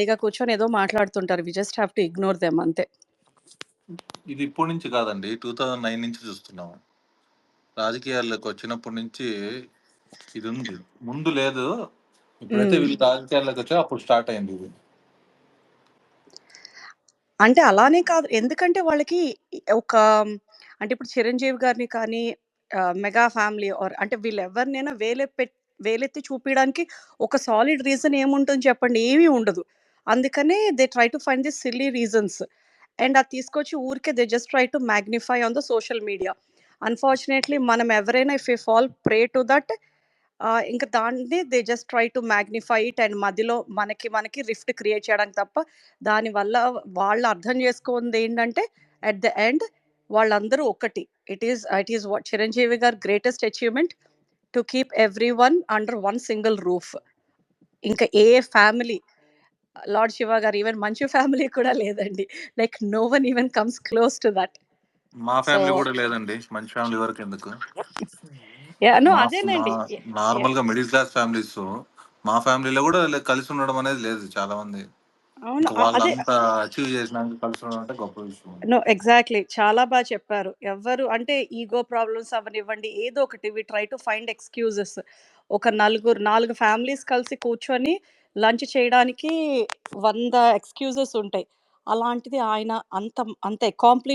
ఇక కూర్చొని ఏదో మాట్లాడుతుంటారు. We just have to ignore them అంతే. ఇది ఇప్పటి నుంచి కాదండి. 2009 నుంచి చూస్తున్నాము. రాజకీయాల్లోకి వచ్చినప్పటి నుంచి ఇది ఉంది. ముందు లేదు. ఎప్పుడైతే హ్మ్. వీళ్ళు రాజకీయాల్లోకి వచ్చారో అప్పుడు స్టార్ట్ అయింది ఇది. అంటే అలానే కాదు. ఎందుకంటే వాళ్ళకి ఒక అంటే ఇప్పుడు 'చిరంజీవి' గారిని కానీ 'మెగా ఫ్యామిలీ' అంటే వీళ్ళెవరినైనా వేలెత్తి చూపియడానికి ఒక సాలిడ్ రీజన్ ఏముంటుంది చెప్పండి? ఏమీ ఉండదు. అందుకనే they try to find this silly reasons. And అది తీసుకొచ్చి ఊరికే they just try to magnify on the social media. Unfortunately మనం ఎవరైనా if we fall prey to that ఇంక దాన్ని they just try to magnify it and మధ్యలో మనకి rift create చేయడానికి తప్ప, దానివల్ల వాళ్ళు అర్థం చేసుకుందేంటంటే అట్ ద ఎండ్ వాళ్ళందరూ ఒక్కటి. ఇట్ ఈస్ వాట్ 'చిరంజీవి' గారి greatest achievement to keep everyone under one single roof. ఇంకా ఏ ఫ్యామిలీ 'లార్డ్ శివ' గారు ఈవెన్ 'మంచు' ఫ్యామిలీ కూడా లేదండి. Like no one even comes close to that. మా సో ఫ్యామిలీ కూడా లేదండి. మంచి ఫ్యామిలీ వరకు ఎందుకు? యాహ్! నో మా మా అదేనండి. యాహ్! నార్మల్‌గా మిడిల్ క్లాస్ ఫ్యామిలీస్ మా ఫ్యామిలీలో కూడా కలిసి ఉండడం అనేది లేదు చాలా మంది. అవును. ఇంకా అదే. వాళ్ళంతా అచీవ్ చేసినాక కలిసి ఉండడం అంటే గొప్ప విషయం. No exactly. చాలా చెప్పారు. ఎవ్వరు అంటే ఈగో ప్రాబ్లమ్స్ అవ్వనివ్వండి, ఏదో ఒకటి we try to find excuses. ఒక 4 ఫ్యామిలీస్ కలిసి కూర్చొని లంచ్ చేయడానికి 100 ఎక్స్‌క్యూజెస్ ఉంటాయి. అలాంటిది ఆయన అంత అంత అకాంప్లి